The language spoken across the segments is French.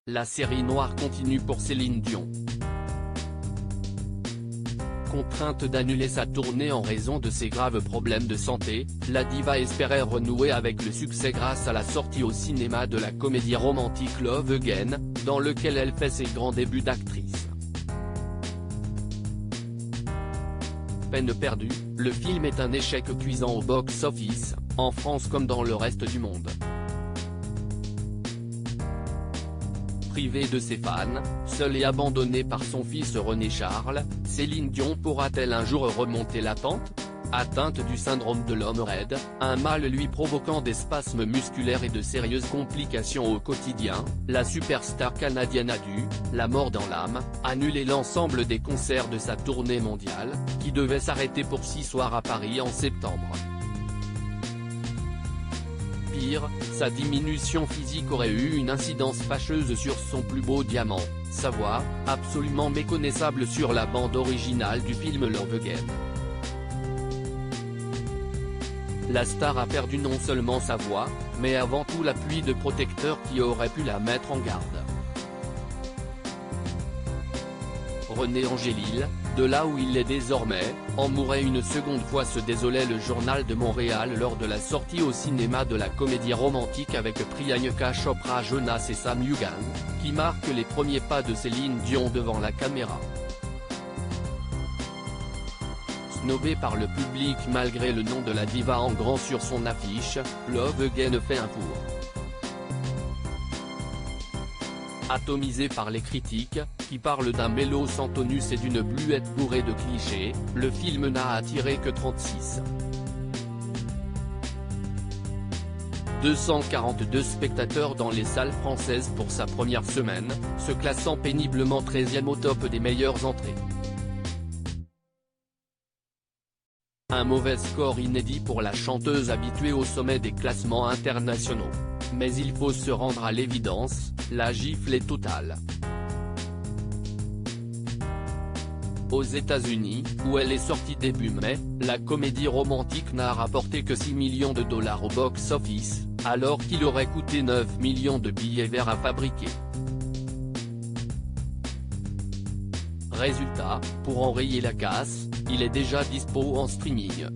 la série noire continue pour Céline Dion. Contrainte d'annuler sa tournée en raison de ses graves problèmes de santé, la diva espérait renouer avec le succès grâce à la sortie au cinéma de la comédie romantique Love Again, dans lequel elle fait ses grands débuts d'actrice. Peine perdue, le film est un échec cuisant au box-office, en France comme dans le reste du monde. Privée de ses fans, seule et abandonnée par son fils René Charles, Céline Dion pourra-t-elle un jour remonter la pente ? Atteinte du syndrome de l'homme raide, un mal lui provoquant des spasmes musculaires et de sérieuses complications au quotidien, la superstar canadienne a dû, la mort dans l'âme, annuler l'ensemble des concerts de sa tournée mondiale, qui devait s'arrêter pour 6 soirs à Paris en septembre. Pire, sa diminution physique aurait eu une incidence fâcheuse sur son plus beau diamant, sa voix, absolument méconnaissable sur la bande originale du film Love Again. La star a perdu non seulement sa voix, mais avant tout l'appui de protecteurs qui auraient pu la mettre en garde. René Angélil, de là où il est désormais, en mourait une seconde fois, se désolait le Journal de Montréal lors de la sortie au cinéma de la comédie romantique avec Priyanka Chopra Jonas et Sam Egan, qui marque les premiers pas de Céline Dion devant la caméra. Snobé par le public malgré le nom de la diva en grand sur son affiche, Love Again fait un tour. Atomisé par les critiques, qui parlent d'un mélo sans tonus et d'une bluette bourrée de clichés, le film n'a attiré que 36. 242 spectateurs dans les salles françaises pour sa première semaine, se classant péniblement 13e au top des meilleures entrées. Un mauvais score inédit pour la chanteuse habituée au sommet des classements internationaux. Mais il faut se rendre à l'évidence, la gifle est totale. Aux États-Unis, où elle est sortie début mai, la comédie romantique n'a rapporté que 6 millions de dollars au box-office, alors qu'il aurait coûté 9 millions de billets verts à fabriquer. Résultat, pour enrayer la casse, il est déjà dispo en streaming.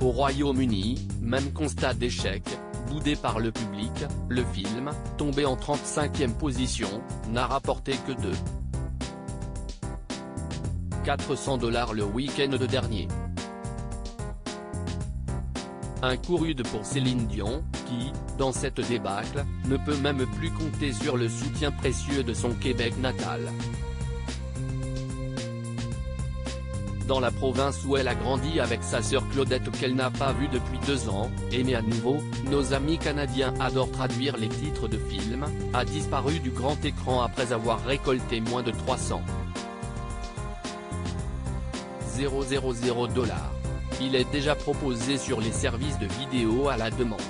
Au Royaume-Uni, même constat d'échec, boudé par le public, le film, tombé en 35e position, n'a rapporté que 400 $ le week-end de dernier. Un coup rude pour Céline Dion, qui, dans cette débâcle, ne peut même plus compter sur le soutien précieux de son Québec natal. Dans la province où elle a grandi avec sa sœur Claudette qu'elle n'a pas vue depuis 2 ans, aimée à nouveau, nos amis canadiens adorent traduire les titres de films, a disparu du grand écran après avoir récolté moins de 300 000 $. Il est déjà proposé sur les services de vidéo à la demande.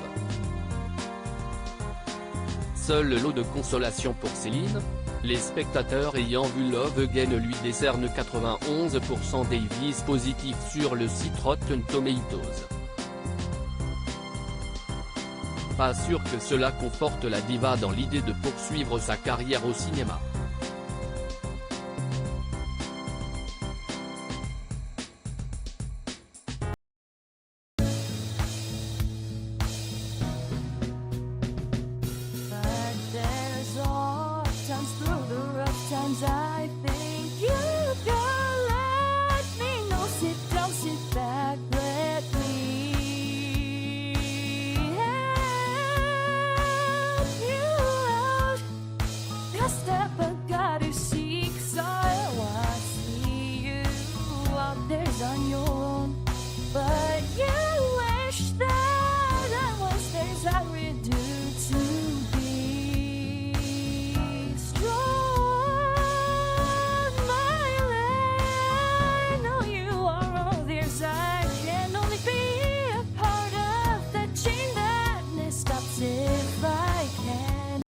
Seul le lot de consolation pour Céline, les spectateurs ayant vu Love Again lui décernent 91% d'avis positifs sur le site Rotten Tomatoes. Pas sûr que cela conforte la diva dans l'idée de poursuivre sa carrière au cinéma.